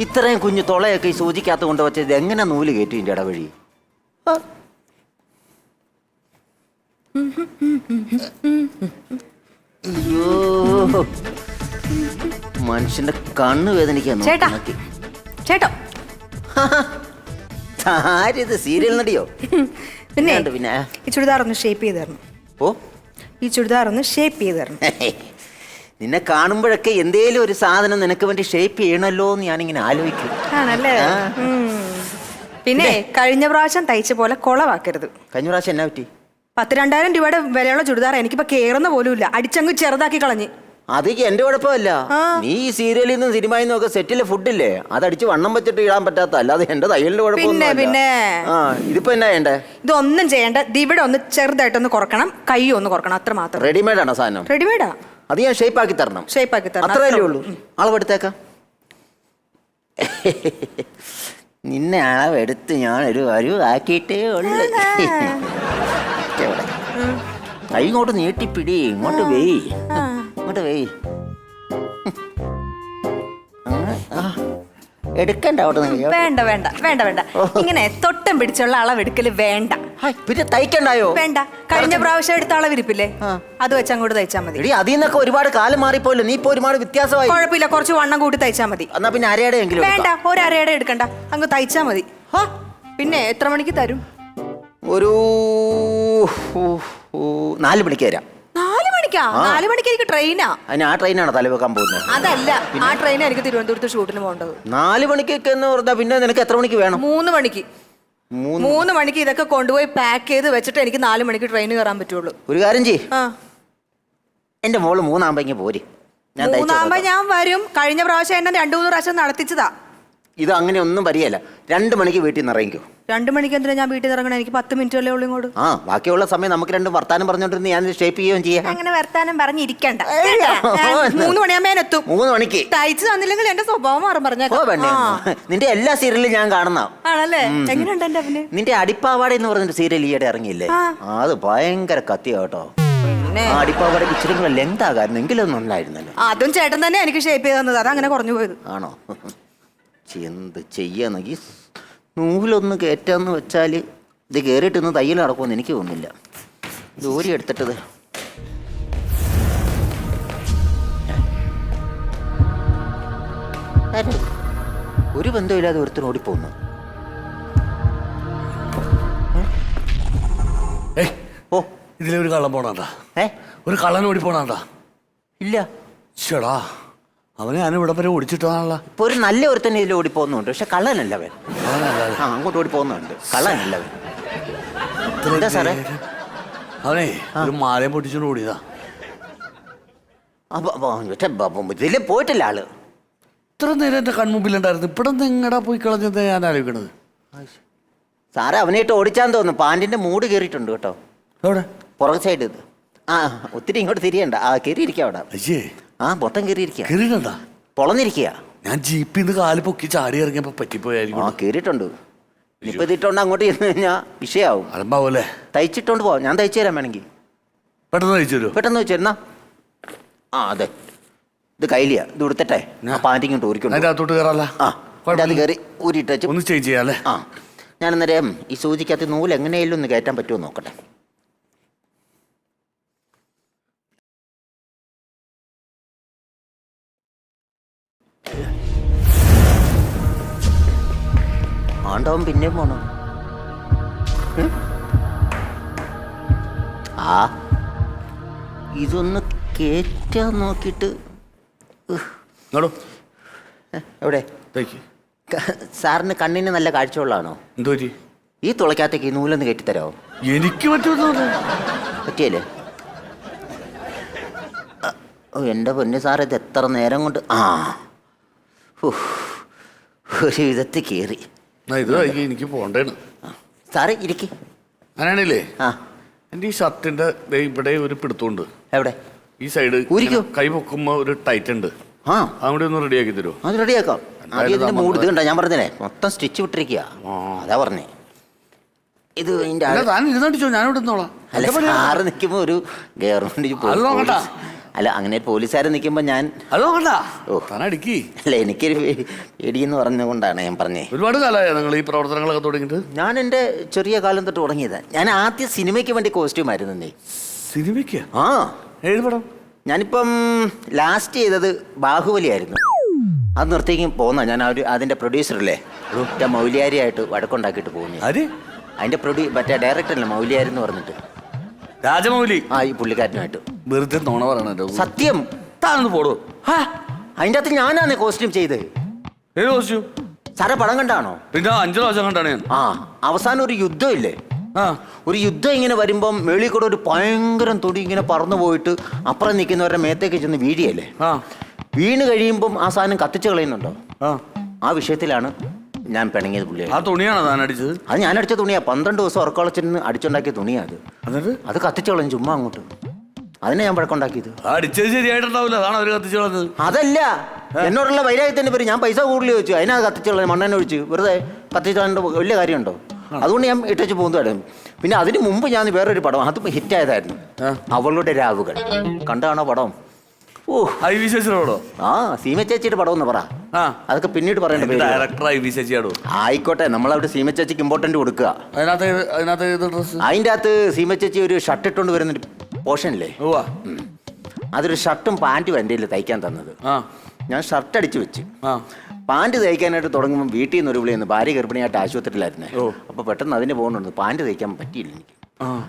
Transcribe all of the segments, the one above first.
ഇത്രയും കുഞ്ഞു തുളയൊക്കെ ഈ സൂചിക്കകത്ത് കൊണ്ടുവച്ചത് എങ്ങനെ നൂല് കയറ്റും ഇതിൻ്റെ ഇടവഴി? അയ്യോ, മനുഷ്യന്റെ കണ്ണ് വേദനിക്കാൻ ചേട്ടോ. ആരിത് സീരിയൽ നടിയോ? പിന്നെ ഈ ചുരിദാർ ഒന്ന് ഷേപ്പ് ചെയ്ത് തരണം. ഓ, ഈ ചുരിദാർ ഒന്ന് ഷേപ്പ് ചെയ്ത് തരണം. നിന്നെ കാണുമ്പോഴൊക്കെ എന്തേലും ഒരു സാധനം നിനക്ക് വേണ്ടി ഷേപ്പ് ചെയ്യണല്ലോ എന്ന് ഞാനിങ്ങനെ ആലോചിക്കും. ആണല്ലേ? പിന്നെ കഴിഞ്ഞ പ്രാവശ്യം തയ്ച്ച പോലെ കൊളവാക്കരുത്. കഴിഞ്ഞ പ്രാവശ്യം എന്നാ പറ്റി? 10,000-2000 രൂപയുടെ വിലയുള്ള ചുരിദാർ എനിക്കിപ്പോ കേറുന്ന പോലും ഇല്ല. അടിച്ചങ്ങ് ചെറുതാക്കി കളഞ്ഞ്. അത് എന്റെ കുഴപ്പമല്ല. നീ ഈ സീരിയലിൽ നിന്നും സിനിമയിൽ നിന്നും ഒക്കെ സെറ്റിലെ ഫുഡില്ലേ അതടിച്ച് വണ്ണം വെച്ചിട്ട് ഇടാൻ പറ്റാത്ത, അല്ലാതെ എന്റെ തയ്യലിന്റെ കുഴപ്പമൊന്നും. ഇതിപ്പോ എന്നാ ചെയ്യണ്ടേ? ഇതൊന്നും ചെയ്യണ്ട. ഇവിടെ ഒന്ന് ചെറുതായിട്ടൊന്ന് കുറക്കണം, കൈ ഒന്ന് കുറക്കണം, അത്ര മാത്രം. റെഡിമെയ്ഡ് ആണോ സാധനം? റെഡിമെയ്ഡാ. അത് ഞാൻ ഷേപ്പ് ആക്കി തരണം. ഷേപ്പ് ആക്കി തരണം, അത്രയല്ലേ ഉള്ളൂ. അളവെടുത്തേക്കാം. നിന്നെ അളവെടുത്ത് ഞാൻ ഒരു ആക്കിയിട്ടേ ഉള്ളു. കൈ ഇങ്ങോട്ട് നീട്ടിപ്പിടി, ഇങ്ങോട്ട് വെയ്, ഇങ്ങോട്ട് വെയ്. എടുക്കണ്ട അവിടെ. വേണ്ട വേണ്ട വേണ്ട വേണ്ട, ഇങ്ങനെ തൊട്ടം പിടിച്ചുള്ള അളവെടുക്കല് വേണ്ട. പിന്നെ തയ്ക്കണ്ടായോ? വേണ്ട. കഴിഞ്ഞ പ്രാവശ്യം എടുത്ത അളവിരിപ്പില്ലേ, അത് വെച്ച് അങ്ങോട്ട് തയ്ച്ചാൽ മതി. അതിൽ നിന്നൊക്കെ ഒരുപാട് കാലം മാറിപ്പോയല്ലോ, നീ ഇപ്പൊ ഒരുപാട് വ്യത്യാസമായി. കുഴപ്പമില്ല, കുറച്ച് വണ്ണം കൂട്ടി തയ്ച്ചാൽ മതി. എന്നാ പിന്നെ അരയുടെ എങ്കിലും വേണ്ട, ഒരരയുടെ എടുക്കണ്ട, അങ്ങ് തയ്ച്ചാൽ മതി. പിന്നെ എത്ര മണിക്ക് തരും? ഒരു 4 മണിക്ക് തരാം. 4 മണിക്കാ? 4 മണിക്ക് എനിക്ക് ട്രെയിനാ. അതിന് ആ ട്രെയിനാണ് തലവെക്കാൻ പോകുന്നത്? അതല്ല, ആ ട്രെയിനാ എനിക്ക് തിരുവനന്തപുരത്ത് ഷൂട്ടിന് പോകേണ്ടത്. 4 മണിക്കൊക്കെ എന്ന് പറഞ്ഞാൽ പിന്നെ നിനക്ക് എത്ര മണിക്ക് വേണം? 3 മണിക്ക്. 3 മണിക്ക് ഇതൊക്കെ കൊണ്ടുപോയി പാക്ക് ചെയ്ത് വെച്ചിട്ട് എനിക്ക് 4 മണിക്ക് ട്രെയിൻ കയറാൻ പറ്റുള്ളൂ. ഒരു കാര്യം ചെയ്യ്, എന്റെ മോള് 3 ആകുമ്പോ പോര്. 3 ആകുമ്പോ ഞാൻ വരും. കഴിഞ്ഞ പ്രാവശ്യം എന്നെ 2-3 പ്രാവശ്യം നടത്തിച്ചതാ. ഇത് അങ്ങനെ ഒന്നും വരികയല്ല. 2 മണിക്ക് വീട്ടിൽ നിന്ന് ഇറങ്ങിക്കോ. 2 മണിക്ക് എന്തിനാ ഞാൻ വീട്ടിൽ ഇറങ്ങണം? എനിക്ക് 10 മിനിറ്റ് അല്ലേ ഉള്ളൂ ഇങ്ങോട്ട്. ബാക്കിയുള്ള സമയം നമുക്ക് 2 വർത്താനം പറഞ്ഞോണ്ടിരുന്ന് ഞാൻ ഷേപ്പ് ചെയ്യുകയും ചെയ്യാം. അങ്ങനെ വർത്താനം പറഞ്ഞിരിക്കണ്ട. 3 മണിയാകുമ്പോ എത്തും. 3 മണിക്ക് തയ്ച്ചു തന്നില്ലെങ്കിൽ എന്റെ സ്വഭാവം മാറും. നിന്റെ എല്ലാ സീരിയലും ഞാൻ കാണുന്ന ആണല്ലേ? എങ്ങനെയുണ്ട് എന്റെ അഭിനയം? നിന്റെ അടിപ്പാവാട എന്ന് പറഞ്ഞ സീരിയൽ ഈയിടെ ഇറങ്ങിയില്ലേ, അത് ഭയങ്കര കത്തിയാ കേട്ടോ. അടിപ്പാവാട ഇച്ചിരി കൂടെ ലെങ്ത് ആകായിരുന്നു, എങ്കിലൊന്നും ഉണ്ടായിരുന്നല്ലോ. അതും ചേട്ടൻ തന്നെ എനിക്ക് ഷേപ്പ് ചെയ്ത് തന്നത്, അതങ്ങനെ കുറഞ്ഞു പോയത്. ആണോ? എന്ത് ചെയ്യാന്നെങ്കിൽ നൂലൊന്ന് കയറ്റാന്ന് വെച്ചാൽ ഇത് കയറിയിട്ടൊന്ന് തയ്യൽ നടക്കുമെന്ന് എനിക്ക് തോന്നുന്നില്ല. ജോലി എടുത്തിട്ടത് ഒരു ബന്ധമില്ലാതെ ഒരുത്തൻ ഓടിപ്പോന്നു. ഓ, ഇതിലൊരു കള്ളൻ പോണാണ്ടാ. ഒരു കള്ളൻ ഓടിപ്പോണാണ്ടാ. ഇല്ല ചേടാ, അവനെ ഞാൻ ഇവിടെ വരെ ഓടിച്ചിട്ടാണല്ലോ. ഇപ്പൊ ഒരു നല്ല ഒരുത്തൻ ഇതിൽ ഓടി പോകുന്നുണ്ട്, പക്ഷെ കള്ളനല്ല അവൻ. അങ്ങോട്ട് ഓടി പോകുന്നുണ്ട്, കള്ളനല്ല അവൻ. എന്താ സാറേ? അവനെ ഒരു മാലയും പൊട്ടിച്ചോണ്ട് ഓടിയതാ. ഇതില് പോയിട്ടില്ല ആള്. ഇത്ര നേരം എന്റെ കൺമുമ്പിലുണ്ടായിരുന്നു, ഇവിടെ നിന്ന് എങ്ങടാ പോയി കളഞ്ഞത് ഞാൻ ആലോചിക്കണത്. സാറേ അവനായിട്ട് ഓടിച്ചാന്ന് തോന്നുന്നു. പാൻറിന്റെ മൂട് കയറിയിട്ടുണ്ട് കേട്ടോ. എവിടെ? പുറകെ സൈഡ്. ഇത് ഒത്തിരി ഇങ്ങോട്ട് തിരിയണ്ട. കയറിയിരിക്കുക അവിടെ. മൊത്തം കയറിയിരിക്കുക, പൊളന്നിരിക്കുക. ഞാൻ ജീപ്പിൽ നിന്ന് കാല് പൊക്കി ചാടി ഇറങ്ങിയപ്പോ പറ്റിപ്പോയായിരിക്കും. കയറിയിട്ടുണ്ട്. ഇപ്പൊ ഇതിട്ടോണ്ട് അങ്ങോട്ട് ചെന്ന് കഴിഞ്ഞാൽ വിഷയാവും. അലമ്പാവൂല്ലേ? തയ്ച്ചിട്ടോണ്ട് പോവാം, ഞാൻ തയ്ച്ചു തരാൻ വേണമെങ്കിൽ. പെട്ടെന്ന് തയ്ച്ചു തരുമോ? പെട്ടെന്ന് വെച്ചിരുന്നാ. അതെ, ഇത് കയ്യിലിയാ. ഇത് കൊടുത്തിട്ടെ പാൻറ്റിങ്ങോട്ട് ഊരിക്കൊണ്ട് അതിന്റെ അകത്തോട്ട് കയറാല്ല. അത് കയറി ഊരിയിട്ട് ഒന്ന് ചേഞ്ച് ചെയ്യാല്ലേ? ഞാൻ അന്നേരം ഈ സൂചിക്കകത്ത് നൂല് എങ്ങനെയെങ്കിലും ഒന്ന് കയറ്റാൻ പറ്റുമോ നോക്കട്ടെ. ആണ്ടവൻ പിന്നെയും പോണോ? ഇതൊന്ന് കേറ്റാൻ നോക്കിട്ട്. എവിടെ? സാറിന് കണ്ണിന് നല്ല കാഴ്ചയുള്ളതാണോ? എന്തോ ഈ തുളയ്ക്കകത്തേക്ക് ഈ നൂലൊന്ന് കയറ്റിത്തരാമോ? എനിക്ക് പറ്റിയല്ലേ? എൻ്റെ പൊന്ന് സാർ, ഇത് എത്ര നേരം കൊണ്ട് ഒരു വിധത്തിൽ കയറി. എനിക്ക് പോണ്ടേണ് സാറേ. ഇരിക്ക്. അങ്ങനെയാണല്ലേ? എൻ്റെ ഈ ഷർട്ടിന്റെ ഇവിടെ ഒരു പിടുത്തമുണ്ട്. എവിടെ? ഈ സൈഡ് കൈ പൊക്കുമ്പോ ഒരു ടൈറ്റ് ഉണ്ട്. അവിടെ ഒന്ന് റെഡിയാക്കി തരുമോ? അത് റെഡിയാക്കാം. മൂട് ഇത് കണ്ട, ഞാൻ പറഞ്ഞേ മൊത്തം സ്റ്റിച്ച് വിട്ടിരിക്കുക. അതാ പറഞ്ഞേ. ഇത് ഇരുന്നോ, ഞാനിവിടെ നിന്നോളാം. അല്ല, സാറ് നിൽക്കുമ്പോ ഒരു ഗവൺമെന്റ് അല്ല അങ്ങനെ പോലീസുകാരൻ നിൽക്കുമ്പോൾ ഞാൻ അത് നോക്കണ്ട താൻ അടിക്കി. അല്ല എനിക്കൊരു പേടിയെന്ന് പറഞ്ഞുകൊണ്ടാണ് ഞാൻ പറഞ്ഞേ. ഒരുപാട് കാലമായോ നിങ്ങൾ ഈ പ്രവർത്തനങ്ങളൊക്കെ തുടങ്ങിയിട്ട്? ഞാൻ എൻ്റെ ചെറിയ കാലം തൊട്ട് തുടങ്ങിയതാണ്. ഞാൻ ആദ്യം സിനിമയ്ക്ക് വേണ്ടി കോസ്റ്റ്യൂം ആയിരുന്നു. സിനിമയ്ക്ക്? ആ. ഏത് പടം? ഞാനിപ്പം ലാസ്റ്റ് ചെയ്തത് ബാഹുബലി ആയിരുന്നു. അത് നിർത്തിക്കും പോകുന്ന ഞാൻ അതിൻ്റെ പ്രൊഡ്യൂസറല്ലേ മൗലിയാരിയായിട്ട് വഴക്കുണ്ടാക്കിയിട്ട് പോകുന്നു. അതിൻ്റെ മറ്റേ ഡയറക്ടറല്ലേ മൗലിയാരി എന്ന് പറഞ്ഞിട്ട്, രാജമൗലി. ആ ഈ പുള്ളിക്കാരനുമായിട്ട് വെറുതെ നോണ പറയണോ? സത്യം. താന്ന് പോടോ. അതിൻ്റെ അകത്ത് ഞാനാണ് കോസ്റ്റ്യൂം ചെയ്തത്. ഏത് കോസ്റ്റ്യൂം? സാറെ പടം കണ്ടാണോ? പിന്നെ 5 പ്രാവശ്യം കണ്ടാണ് ഞാൻ. ആ അവസാനം ഒരു യുദ്ധം ഇല്ലേ, ഒരു യുദ്ധം ഇങ്ങനെ വരുമ്പം മേളിൽ കൂടെ ഒരു ഭയങ്കരം തൊടി ഇങ്ങനെ പറന്നു പോയിട്ട് അപ്പുറം നിൽക്കുന്നവരുടെ മേത്തേക്ക് ചെന്ന് വീഴിയല്ലേ. വീണ് കഴിയുമ്പം ആ സാധനം കത്തിച്ച് കളയുന്നുണ്ടോ? ആ വിഷയത്തിലാണ് ഞാൻ പിണങ്ങിയത് പുള്ളിയെ. ആ തുണിയാണോ താൻ അടിച്ചത്? അത് ഞാൻ അടിച്ച തുണിയാ. 12 ദിവസം ഉറക്കളച്ചിരുന്ന് അടിച്ചുണ്ടാക്കിയ തുണിയാ അത്. അത് കത്തിച്ച് കളഞ്ഞു ചുമ്മാ അങ്ങോട്ട്. അതിനെ ഞാൻ വഴക്കുണ്ടാക്കിയത്. അടിച്ചത് ശരിയായിട്ടുണ്ടാവില്ല, അതാണ് അവര് കത്തിച്ച് കളഞ്ഞത്. അതല്ല, എന്നോടുള്ള വൈരാഗ്യത്തിന്റെ പേര് ഞാൻ പൈസ കൂടുതൽ ചോദിച്ചു, അതിനാ കത്തിച്ച് കളഞ്ഞു. മണ്ണെണ്ണ ഒഴിച്ച് വെറുതെ കത്തിച്ച് കളയേണ്ട വലിയ കാര്യമുണ്ടോ? അതുകൊണ്ട് ഞാൻ ഇട്ടച്ച് പോകുന്നതായിരുന്നു. പിന്നെ അതിന് മുമ്പ് ഞാൻ വേറൊരു പടം, അത് ഹിറ്റായതായിരുന്നു, അവളുടെ രാവുകൾ. കണ്ടാണോ പടം? ഓ ആ സീമ ചേച്ചിയുടെ പടം എന്ന് പറ. അതൊക്കെ പിന്നീട് പറയണ്ട. ആയിക്കോട്ടെ, നമ്മളവിടെ സീമ ചേച്ചിക്ക് ഇമ്പോർട്ടന്റ് കൊടുക്കുക. അതിൻ്റെ അകത്ത് സീമ ചേച്ചി ഒരു ഷർട്ട് ഇട്ടുകൊണ്ട് വരുന്നൊരു പോർഷനില്ലേ, അതൊരു ഷർട്ടും പാൻറ്റും എൻ്റെ കയ്യിൽ തയ്ക്കാൻ തന്നത്. ഞാൻ ഷർട്ട് അടിച്ചു വെച്ച് പാൻറ് തയ്ക്കാനായിട്ട് തുടങ്ങുമ്പോൾ വീട്ടിൽ നിന്ന് ഒരു വിളിയെന്ന്, ഭാര്യ ഗർഭിണിയായിട്ട് ആശുപത്രിയിലായിരുന്നേ. അപ്പോൾ പെട്ടെന്ന് അതിന് പോകുന്നുണ്ട്, പാൻറ് തയ്ക്കാൻ പറ്റിയില്ല എനിക്ക്.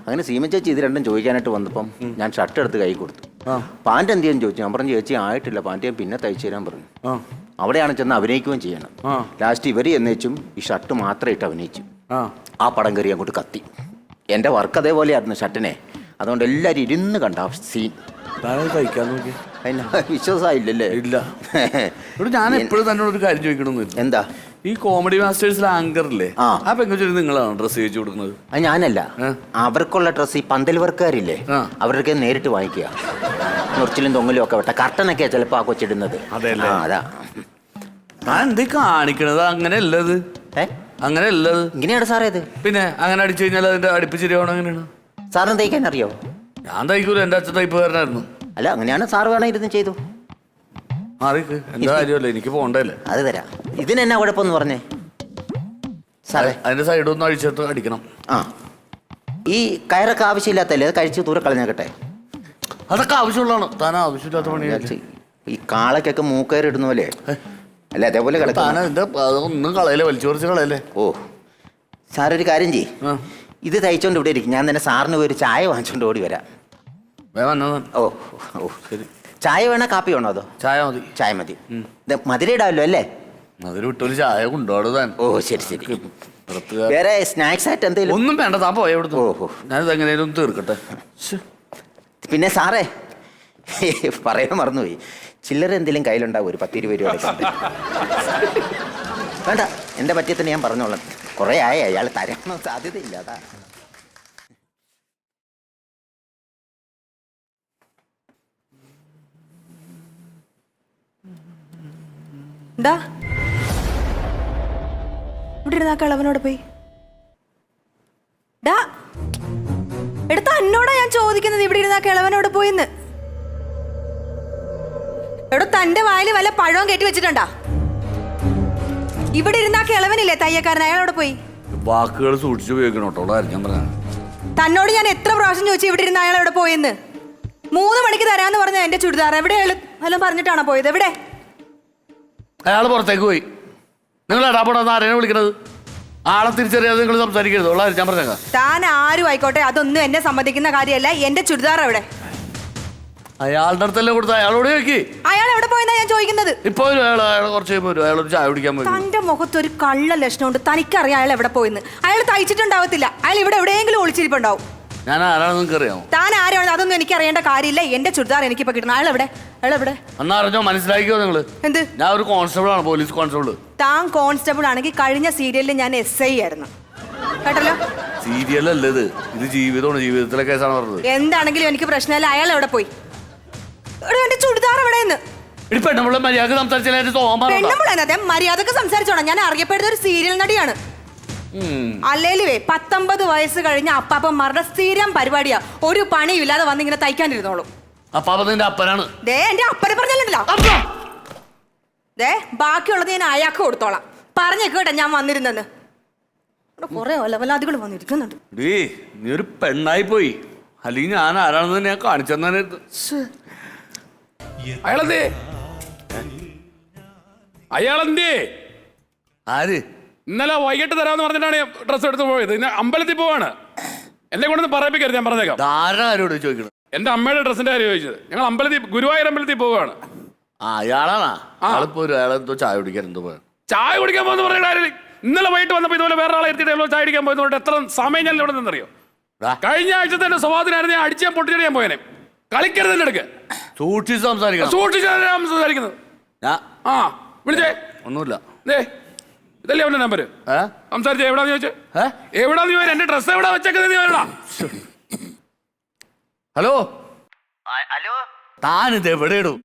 അങ്ങനെ സീമ ചേച്ചി ഇത് രണ്ടും ചോദിക്കാനായിട്ട് വന്നപ്പം ഞാൻ ഷർട്ട് എടുത്ത് കൈ കൊടുത്തു. പാൻറ് എന്ത് ചെയ്യാൻ ചോദിച്ചു. ഞാൻ പറഞ്ഞു ചേച്ചി ആയിട്ടില്ല, പാൻറ് ഞാൻ പിന്നെ തയ്ച്ചു തരാൻ പറഞ്ഞു. അവിടെയാണ് ചെന്ന് അഭിനയിക്കുകയും ചെയ്യണം. ലാസ്റ്റ് ഇവർ എന്നേച്ചും ഈ ഷർട്ട് മാത്രം ഇട്ട് അഭിനയിച്ചു. ആ പടം കയറി അങ്ങോട്ട് കത്തി. എൻ്റെ വർക്ക് അതേപോലെയായിരുന്നു ഷർട്ടിനെ. അതുകൊണ്ട് എല്ലാവരും ഇരുന്ന് കണ്ട സീൻ തയ്ക്കാൻ നോക്കി. വിശ്വാസമായില്ലല്ലേ? ഇല്ല. ഞാൻ എപ്പോഴും തന്നോട് ഒരു കാര്യം ചോദിക്കണമെന്ന്. എന്താ? ഈ കോമഡി മാസ്റ്റേഴ്സിലെ ആങ്കറില്ലേ, ആ പെങ്കൊച്ചു നിങ്ങളാണ് ഡ്രസ്സ് ചെയ്യിച്ചു കൊടുക്കുന്നത്? അത് ഞാനല്ല. അവർക്കുള്ള ഡ്രസ്സ് ഈ പന്തൽ വർക്കാരില്ലേ, അവർക്ക് നേരിട്ട് വാങ്ങിക്കുക. മുറിച്ചിലും തൊങ്ങലും ഒക്കെ വിട്ട കർട്ടനൊക്കെയാ ചിലപ്പോ ആ കൊച്ചിടുന്നത്. അതാ ഞാൻ എന്തേ കാണിക്കണത്? അങ്ങനെയല്ലത്, അങ്ങനെയല്ലത്. ഇങ്ങനെയാണ് സാറേ ഇത്. പിന്നെ അങ്ങനെ അടിച്ചു കഴിഞ്ഞാൽ അതിന്റെ അടുപ്പിച്ചിരിയാവണം. എങ്ങനെയാണ് സാറിന് തയ്ക്കാൻ അറിയോ? ഞാൻ തയ്ക്കൂല, എന്റെ അച്ഛൻ തയ്പ്പുകാരനായിരുന്നു. അല്ല അങ്ങനെയാണ് സാറ് വേണം ഇരുന്ന് ചെയ്തു. എന്താ കാര്യമല്ല, എനിക്ക് പോണ്ടല്ലേ. അത് തരാം. ഇതിനെന്നാ കുഴപ്പമെന്ന് പറഞ്ഞേ സാറേ? അതിന്റെ സൈഡൊന്നും അഴിച്ചിട്ട് അടിക്കണം. ആ ഈ കയറൊക്കെ ആവശ്യമില്ലാത്തല്ലേ, അത് കഴിച്ച് ദൂരെ കളഞ്ഞേക്കട്ടെ. അതൊക്കെ ആവശ്യമുള്ളതാണ്, താൻ ആവശ്യമില്ലാത്ത പണി. ഈ കാളക്കൊക്കെ മൂക്കയർ ഇടുന്ന പോലെ അല്ല, അതേപോലെ ഒന്നും കളയല്ലേ, വലിച്ചു കുറച്ച് കളയല്ലേ. ഓ സാറൊരു കാര്യം ചെയ്യ്, ഇത് തയ്ച്ചോണ്ട് ഇവിടെ ഇരിക്കും. ഞാൻ തന്നെ സാറിന് പോയി ഒരു ചായ വാങ്ങിച്ചോണ്ട് ഓടി വരാം. ഓ ഓ ശരി. ചായ വേണോ കാപ്പി വേണോ? അതോ ചായ മതി. ചായ മതി. മധുര ഇടാമല്ലോ അല്ലേ? മധുര വിട്ടൊരു ചായ കൊണ്ടുപോടും താൻ. ഓ ശരി ശരി. വേറെ സ്നാക്സ് ആയിട്ട് എന്തെങ്കിലും? ഒന്നും വേണ്ട, താൻ പോയ ഇവിടുന്ന്. ഓഹോ, ഞാനിത് എങ്ങനെയും തീർക്കട്ടെ. പിന്നെ സാറേ പറയാൻ മറന്നുപോയി, ചില്ലറ എന്തെങ്കിലും കയ്യിലുണ്ടാവും, ഒരു 10-20 രൂപ. വേണ്ട, എൻ്റെ പറ്റിയത്തിന് ഞാൻ പറഞ്ഞോളാം. കുറേ ആയ അയാൾ തരാനോ സാധ്യതയില്ല. അതാ ഇവിടെ ഇരുന്ന കളവനോട് പോയി. എടുത്ത എന്നോടാ ഞാൻ ചോദിക്കുന്നത്, ഇവിടെ ഇരുന്ന കിളവനോട് പോയിന്ന്. എടോ തന്റെ വായിൽ വല്ല പഴവും കെട്ടി വെച്ചിട്ടുണ്ടാ? ഇവിടെ ഇരുന്ന കിളവനില്ലേ തയ്യക്കാരൻ, അയാളോട് പോയി. വാക്കുകൾ സൂക്ഷിച്ചു ഉപയോഗിക്കണം. തന്നോട് ഞാൻ എത്ര പ്രാവശ്യം ചോദിച്ചു ഇവിടെ ഇരുന്ന അയാൾ എവിടെ പോയെന്ന്? 3 മണിക്ക് തരാന്ന് പറഞ്ഞ എന്റെ ചുരിദാർ എവിടെ? വല്ലതും പറഞ്ഞിട്ടാണോ പോയത്? എവിടെ? അയാൾ പുറത്തേക്ക് പോയി. നിങ്ങൾ എടാപ്പോടാന്ന് ആരെയാണ് വിളിക്കണത്? ആളെ തിരിച്ചറിയാതെ നിങ്ങൾ സംസാരിക്കരുത്. ഞാൻ പറഞ്ഞേക്കാം. താൻ ആരും ആയിക്കോട്ടെ, അതൊന്നും എന്നെ സമ്മതിക്കുന്ന കാര്യമല്ല. എന്റെ ചുരിദാർ എവിടെ? അയാളുടെ അടുത്തല്ലേ കൊടുത്ത, അയാളോട് ചോദിക്ക്. അയാൾ എവിടെ പോയെന്നാ ഞാൻ ചോദിക്കുന്നത്. ഇപ്പൊ അയാൾ കുറച്ച് കഴിയുമ്പോൾ അയാളൊരു ചായ കുടിക്കാൻ പോയി. തന്റെ മുഖത്ത് ഒരു കള്ള ലക്ഷണമുണ്ട്. തനിക്കറിയാം അയാൾ എവിടെ പോയെന്ന്. അയാൾ തയ്ച്ചിട്ടുണ്ടാവത്തില്ല. അയാൾ ഇവിടെ എവിടെയെങ്കിലും ഒളിച്ചിരിപ്പുണ്ടാവും. ഞാൻ ആരാണെന്ന് നിങ്ങൾക്ക് അറിയാമോ? താൻ ആരാണ് അതൊന്നും എനിക്ക് അറിയേണ്ട കാര്യമില്ല. എന്റെ ചുരിദാർ എനിക്കിപ്പോ കിട്ടണം. അയാൾ എവിടെ? അയാൾ എവിടെ? എന്നാ അറിഞ്ഞോ, മനസ്സിലാക്കിയോ നിങ്ങള്? എന്ത്? ഞാൻ ഒരു കോൺസ്റ്റബിൾ ആണ്, പോലീസ് കോൺസ്റ്റബിൾ. താൻ കോൺസ്റ്റബിൾ ആണെങ്കിൽ കഴിഞ്ഞ സീരിയലിൽ ഞാൻ SI ആയിരുന്നു കേട്ടല്ലോ. സീരിയലല്ലേ ഇത്, ഇത് ജീവിതമാണ്. ജീവിതത്തിലെ കേസാണ് പറഞ്ഞത്. എന്താണെങ്കിലും എനിക്ക് പ്രശ്നമില്ല. അയാൾ എവിടെ പോയി? എന്റെ ചുരിദാർ എവിടെയെന്ന്? പെണ്ണുമ്പളെ മര്യാദ സംസാരിച്ചാൽ മര്യാദക്ക് സംസാരിച്ചോണം. ഞാൻ അറിയപ്പെടുന്ന ഒരു സീരിയൽ നടിയാണ്. അല്ലേലുവേ 19 വയസ്സ് കഴിഞ്ഞ അപ്പാപ്പന്മാരുടെ സ്ഥിരം പരിപാടിയാ. ഒരു പണിയില്ലാതെ വന്ന് ഇങ്ങനെ തയ്ക്കാനിരുന്നോളും. അപ്പാപ്പ നിന്റെ അപ്പനാണ്. ദേ എന്റെ അപ്പനെ പറഞ്ഞല്ലോ. ദേ ബാക്കിയുള്ളത് ഞാൻ അയാൾക്ക് കൊടുത്തോളാം. പറഞ്ഞേക്കട്ടെ ഞാൻ വന്നിരുന്നെന്ന്. കൊറേ വല്ലാതികൾ വന്നിരിക്കുന്നുണ്ട്. ഡീ നീ ഒരു പെണ്ണായി പോയി. അല്ലെങ്കിൽ ഞാൻ ആരാണെന്ന് ഞാൻ കാണിച്ചു തന്നെ. അയാളെന്തേ അയാളെന്തേ ആര്? ഇന്നലെ വൈകിട്ട് തരാമെന്ന് പറഞ്ഞിട്ടാണ് ഡ്രസ്സ് എടുത്ത് പോയത്. ഇന്ന് അമ്പലത്തിൽ പോവാണ്. എന്നെ കൊണ്ടൊന്ന് പറയിപ്പിക്കരുത്, ഞാൻ പറഞ്ഞേക്കാം. ആരോട് ചോദിക്കണം? എന്റെ അമ്മയുടെ ഡ്രസ്സിന്റെ കാര്യം ചോദിച്ചത്. ഞങ്ങൾ അമ്പലത്തിൽ ഗുരുവായൂർ അമ്പലത്തിൽ പോവുകയാണ്. അയാളാണോ? ആളിപ്പോ അയാളെന്തോ ചായ കുടിക്കാൻ എന്തോ പോയ. ചായ കുടിക്കാൻ പോകുന്ന പറയുന്ന കാര്യം. ഇന്നലെ വൈകിട്ട് വന്നപ്പോൾ ഇതുപോലെ വേറെ ആളെ എത്തിയിട്ട് ചായ കുടിക്കാൻ പോയതുകൊണ്ട് എത്ര സമയം ഞാൻ ഇവിടെ നിന്നറിയോ? കഴിഞ്ഞ ആഴ്ചത്തെ എന്റെ സ്വഭാവത്തിനായിരുന്നു ഞാൻ അടിച്ചാൻ പൊട്ടിച്ചടിയാൻ പോയനെ. കളിക്കരുത് എന്റെ അടുക്ക്. സൂക്ഷിച്ച് സംസാരിക്കണം. സംസാരിക്കുന്നത്. ആ വിളിച്ചേ. ഒന്നുമില്ല. ഇതല്ലേ അവന്റെ നമ്പർ? സംസാരിച്ച എവിടാന്ന് ചോദിച്ചു. എവിടാന്ന് ചോദിച്ചു. എന്റെ ഡ്രസ്സ് എവിടെ വെച്ചേക്കുന്നത്? ഹലോ ഹലോ, താനിത് എവിടെ ഇടും?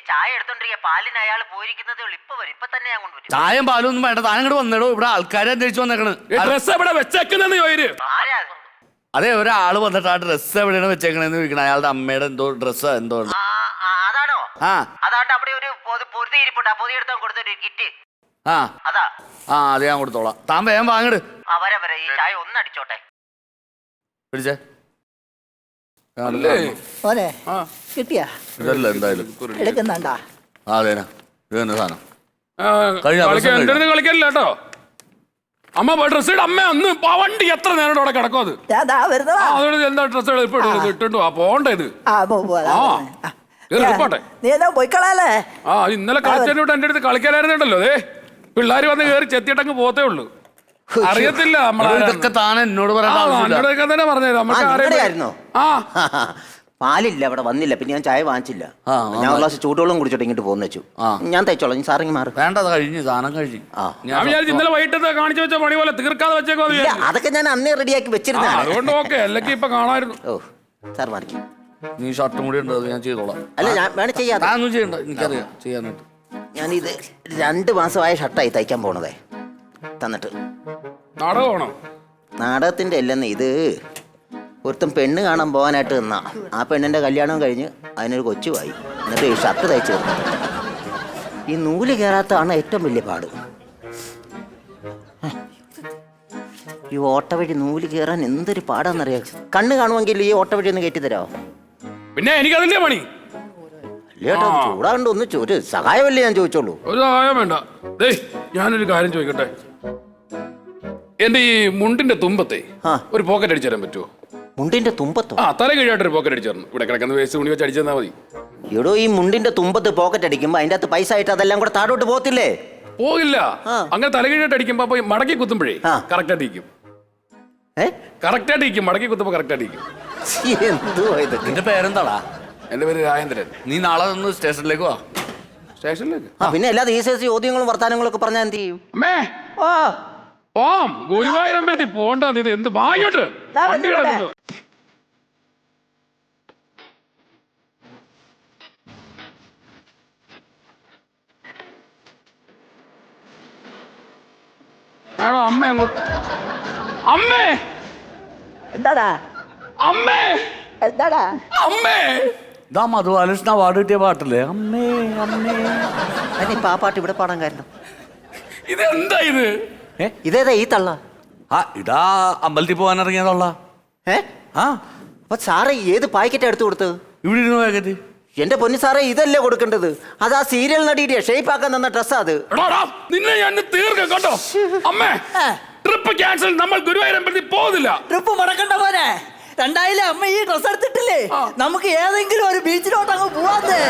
ചായ എടുത്തോണ്ടിരിക്കുക. പാലിന് അയാൾ പോയിരിക്കുന്നതേ ഉള്ളൂ. ഇപ്പൊ വരും, ഇപ്പൊ തന്നെ ഞാൻ കൊണ്ടുവരും. ചായം പാലും ഒന്നും വേണ്ട, താനിങ്ങോട്ട് വന്നിടോ. ഇവിടെ ആൾക്കാരെ അന്വേഷിച്ച് വന്നേക്കണ്. ഡ്രസ്സ് എവിടെ വെച്ചേക്കുന്നെന്ന് ചോദിച്ചു. അതെ, ഒരാള് വന്നിട്ട് ആ ഡ്രസ്സ് എവിടെയാണ് വെച്ചേക്കണെന്ന് ചോദിക്കണം. അയാളുടെ അമ്മയുടെ എന്തോ ഡ്രസ്സ് എന്തോ. അതാണോ? ആ അതാണ്ട് അവിടെ ഒരു പൊതി ഇരിപ്പുണ്ട്. ആ പൊതി എടുത്താൽ കൊടുത്തൊരു കിറ്റ്. ആ അതാ. അത് ഞാൻ കൊടുത്തോളാം. താൻ വേഗം വാങ്ങിട്. വരാ ഈ ചായ ഒന്ന് അടിച്ചോട്ടെ. പിടിച്ചേ. മോനെ കിട്ടിയാ ഇതല്ല എന്തായാലും എടുക്കുന്നുണ്ടാ? അതേനാ ഇത് തന്നെ സാധനം. എന്റെ അടുത്ത് കളിക്കല്ല കേട്ടോ. അമ്മ ഡ്രസ് ഇട. അമ്മ ഒന്ന് വണ്ടി എത്ര നേരം അവിടെ കിടക്കും. അത് അതോട് എന്താ ഡ്രസ് ഇപ്പൊ ഇട്ടുണ്ടോ? ആ പോണ്ടേ ഇത്. നീ എന്താ പോയിക്കളാലേ? ഇന്നലെ കളിച്ചോട്ട് എന്റെ അടുത്ത് കളിക്കാനായിരുന്നുണ്ടല്ലോ. അതെ പിള്ളേര് വന്ന് കയറി ചെത്തിയിട്ടങ്ങ് പോത്തേ ഉള്ളൂ. അറിയത്തില്ല. ഇതൊക്കെ താൻ എന്നോട് എന്നോടൊക്കെ തന്നെ പറഞ്ഞത്. ആയിരുന്നോ? പാലില്ല, അവിടെ വന്നില്ല. പിന്നെ ഞാൻ ചായ വാങ്ങിച്ചില്ല. ഞാൻ ഒരു ഗ്ലാസ് ചൂടുവെള്ളം കുടിച്ചോട്ട് ഇങ്ങോട്ട് പോന്നു വെച്ചു. ഞാൻ തയ്ച്ചോളാം. സാറിങ് മാറി. വേണ്ട, കഴിഞ്ഞു സാധനം കഴിഞ്ഞു. ഞാൻ വിചാരിച്ചു ഇന്നലെ വൈകിട്ട് കാണിച്ചു വെച്ച പണി പോലെ തീർക്കാതെ വെച്ചേക്കോ. അതൊക്കെ ഞാൻ അന്നേ റെഡിയാക്കി വെച്ചിരുന്നു. അതുകൊണ്ട് ഓക്കെ. അല്ലെങ്കിൽ ഇപ്പൊ കാണായിരുന്നു. ഓ സാർ മാറിക്കും. നീ ഷർട്ടും കൂടി ഉണ്ട്, അത് ഞാൻ ചെയ്തോളാം. അല്ല ഞാൻ വേണം ചെയ്യാം. ഒന്നും ചെയ്യണ്ട, എനിക്കറിയാം ചെയ്യാനായിട്ട്. ഞാനിത് 2 മാസമായ ഷർട്ടായി തയ്ക്കാൻ പോണതേ. തന്നിട്ട് നാടകമാണോ? നാടകത്തിന്റെ അല്ലെന്ന്. ഇത് ഒരുത്തം പെണ്ണ് കാണാൻ പോകാനായിട്ട് നിന്നാ. ആ പെണ്ണിന്റെ കല്യാണം കഴിഞ്ഞ് അതിനൊരു കൊച്ചുമായി. എന്നിട്ട് ഈ ഷർട്ട് തയ്ച്ചു തീർന്നു. ഈ നൂല് കയറാത്തതാണ് ഏറ്റവും വലിയ പാട്. ഈ ഓട്ട വഴി നൂല് കയറാൻ എന്തൊരു പാടാന്നറിയാം. കണ്ണ് കാണുമെങ്കിൽ ഈ ഓട്ട വഴി ഒന്ന് കയറ്റി തരാമോ? പിന്നെ എനിക്കതിന്റെ പണി. അല്ലേട്ടോ, ചൂടാണ്ട് ഒന്ന് ഒരു സഹായമല്ലേ ഞാൻ ചോദിച്ചോളൂ. ഒരു സഹായം വേണ്ട. ഞാനൊരു കാര്യം ചോദിക്കട്ടെ. എന്റെ ഈ മുണ്ടിന്റെ തുമ്പത്തെ ഒരു പോക്കറ്റ് അടിച്ചു തരാൻ പറ്റുമോ? മുണ്ടിന്റെ തുമ്പത്തോ? തല കീഴായിട്ടൊരു പോക്കറ്റ് അടിച്ചു തരണം. ഇവിടെ കിടക്കുന്ന വേസ്റ്റ് തുണി വെച്ച് അടിച്ചു തന്നാൽ മതി. എടോ, ഈ മുണ്ടിന്റെ തുമ്പത്ത് പോക്കറ്റ് അടിക്കുമ്പോ അതിന്റെ അകത്ത് പൈസ ആയിട്ട് അതെല്ലാം കൂടെ താഴോട്ട് പോകത്തില്ലേ? പോകില്ല. അങ്ങനെ തല കീഴായിട്ട് അടിക്കുമ്പോ മടക്കി കുത്തുമ്പോഴേ കറക്റ്റ് ആയിട്ട് ഇരിക്കും. കറക്റ്റ് ആയിട്ട് ഇരിക്കും. മടക്കി കുത്തുമ്പോ കറക്റ്റ് ആയിട്ട് ഇരിക്കും. എന്തുവാ ഇത്? നിന്റെ പേരെന്താടാ? എന്റെ പേര് രാജേന്ദ്രൻ. നീ നാളെ ഒന്ന് സ്റ്റേഷനിലേക്ക് വാ. സ്റ്റേഷനിലേക്ക്? പിന്നെ അല്ലാതെ ഈ ചോദ്യങ്ങളും വർത്താനങ്ങളും ഒക്കെ പറഞ്ഞാൽ എന്ത് ചെയ്യും? അമ്മേ ഓം ഗുരുവായൂർ അമ്പലത്തിൽ പോണ്ട. ഇത് എന്ത് വാങ്ങിട്ട് വണ്ടി കിടക്കുന്നു. അമ്മേ അമ്മേ എന്താടാ? അമ്മേ എന്താടാ? അമ്മേ ഇതാ മധുബാലകൃഷ്ണ അവാർഡ് കിട്ടിയ പാട്ടല്ലേ? അമ്മേ അമ്മേ. അതിനിപ്പോ ആ പാട്ട് ഇവിടെ പാടാൻ കാരണം ഇതെന്താ ഇത്? ഇതേതാ ഈ തള്ള? ഇതാ അമ്പലത്തിൽ പോകാൻ ഇറങ്ങിയതുള്ള. അപ്പൊ സാറേ ഏത് പാക്കറ്റ് എടുത്തു കൊടുത്തത്? ഇവിടെ ഇരുന്ന് പാക്കറ്റ്. എന്റെ പൊന്നു സാറേ, ഇതല്ലേ കൊടുക്കേണ്ടത്? അത് ആ സീരിയൽ നടിയുടെ ഷേപ്പ് ആക്കാൻ തന്ന ഡ്രസ്സാ അത്. നിന്നെ ഞാൻ തീർക്കാം കേട്ടോ. അമ്മേ ട്രിപ്പ് ക്യാൻസൽ. നമ്മൾ ഗുരുവായൂർ അമ്പലത്തിൽ പോകുന്നില്ല. ട്രിപ്പ് മടക്കണ്ട പോലെ. 2000 അമ്മ ഈ ഡ്രസ് എടുത്തിട്ടില്ലേ? നമുക്ക് ഏതെങ്കിലും ഒരു ബീച്ചിലോട്ട് അങ്ങ് പോവാന്നേ.